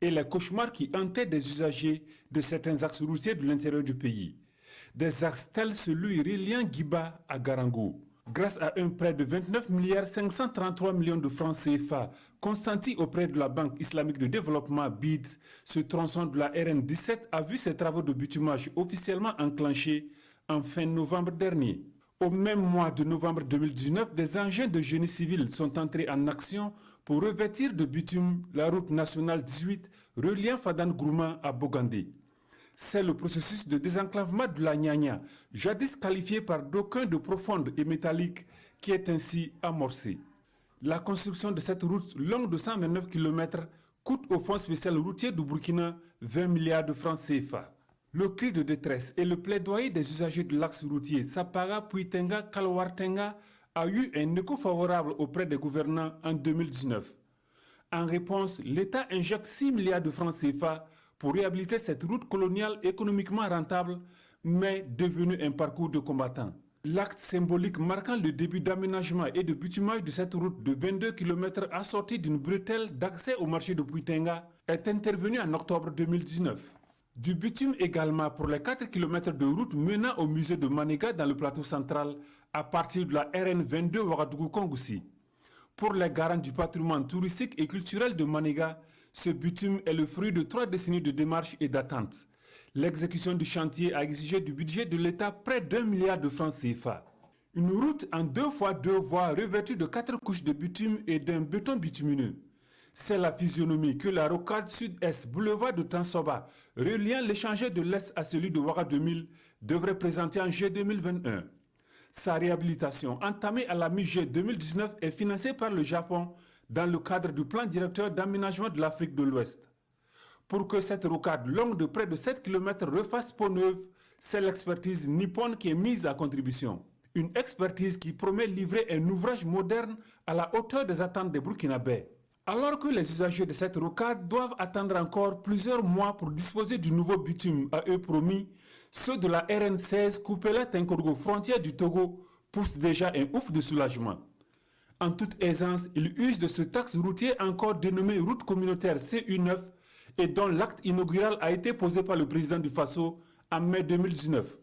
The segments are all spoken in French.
et les cauchemars qui hantaient des usagers de certains axes routiers de l'intérieur du pays. Des axes tels celui reliant Guiba à Garango. Grâce à un prêt de 29 milliards 533 millions de francs CFA consenti auprès de la Banque islamique de développement BID, ce tronçon de la RN17 a vu ses travaux de bitumage officiellement enclenchés en fin novembre dernier. Au même mois de novembre 2019, des engins de génie civil sont entrés en action pour revêtir de bitume la route nationale 18 reliant Fadane-Gourma à Bogandé. C'est le processus de désenclavement de la Nyanya, jadis qualifié par d'aucuns de profonde et métallique, qui est ainsi amorcé. La construction de cette route longue de 129 km coûte au Fonds spécial routier du Burkina 20 milliards de francs CFA. Le cri de détresse et le plaidoyer des usagers de l'axe routier Sapara-Puitenga-Kalwartenga a eu un écho favorable auprès des gouvernants en 2019. En réponse, l'État injecte 6 milliards de francs CFA pour réhabiliter cette route coloniale économiquement rentable, mais devenue un parcours de combattants. L'acte symbolique marquant le début d'aménagement et de bitumage de cette route de 22 km assortie d'une bretelle d'accès au marché de Puitenga est intervenu en octobre 2019. Du bitume également pour les 4 km de route menant au musée de Maniga dans le plateau central à partir de la RN 22 Ouagadougou-Kongoussi. Pour les garants du patrimoine touristique et culturel de Maniga, ce bitume est le fruit de 3 décennies de démarches et d'attentes. L'exécution du chantier a exigé du budget de l'État près d'1 milliard de francs CFA. Une route en 2x2 voies revêtue de 4 couches de bitume et d'un béton bitumineux. C'est la physionomie que la rocade sud-est boulevard de Tansoba, reliant l'échangeur de l'Est à celui de Ouaga 2000, devrait présenter en juillet 2021. Sa réhabilitation, entamée à la mi-juillet 2019, est financée par le Japon dans le cadre du plan directeur d'aménagement de l'Afrique de l'Ouest. Pour que cette rocade longue de près de 7 km refasse peau neuve, c'est l'expertise nippone qui est mise à contribution. Une expertise qui promet livrer un ouvrage moderne à la hauteur des attentes des Burkinabés. Alors que les usagers de cette rocade doivent attendre encore plusieurs mois pour disposer du nouveau bitume à eux promis, ceux de la RN16 Koupela-Tinkorgo, frontière du Togo, poussent déjà un ouf de soulagement. En toute aisance, ils usent de ce taxe routier encore dénommé route communautaire CU9 et dont l'acte inaugural a été posé par le président du Faso en mai 2019.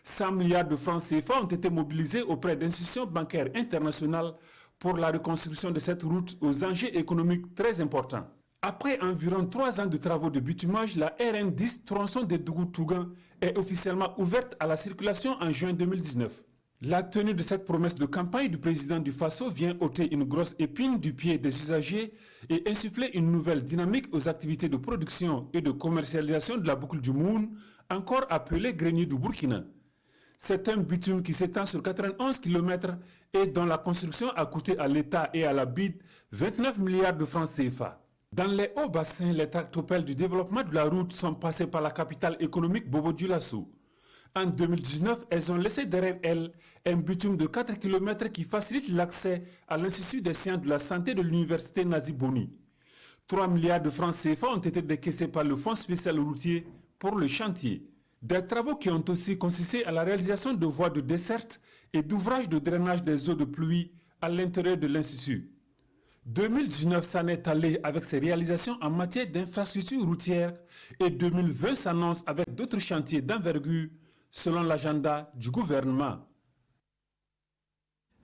100 milliards de francs CFA ont été mobilisés auprès d'institutions bancaires internationales pour la reconstruction de cette route aux enjeux économiques très importants. Après environ 3 ans de travaux de bitumage, la RN10 tronçon de Dougou-Tougan est officiellement ouverte à la circulation en juin 2019. La tenue de cette promesse de campagne du président du Faso vient ôter une grosse épine du pied des usagers et insuffler une nouvelle dynamique aux activités de production et de commercialisation de la boucle du Moun, encore appelée grenier du Burkina. C'est un bitume qui s'étend sur 91 km et dont la construction a coûté à l'État et à la BID 29 milliards de francs CFA. Dans les hauts bassins, les tractopelles du développement de la route sont passées par la capitale économique Bobo-Dioulasso. En 2019, elles ont laissé derrière elles un bitume de 4 km qui facilite l'accès à l'Institut des sciences de la santé de l'université Nazi Boni. 3 milliards de francs CFA ont été décaissés par le Fonds spécial routier pour le chantier. Des travaux qui ont aussi consisté à la réalisation de voies de desserte et d'ouvrages de drainage des eaux de pluie à l'intérieur de l'Institut. 2019 s'en est allé avec ses réalisations en matière d'infrastructures routières et 2020 s'annonce avec d'autres chantiers d'envergure selon l'agenda du gouvernement.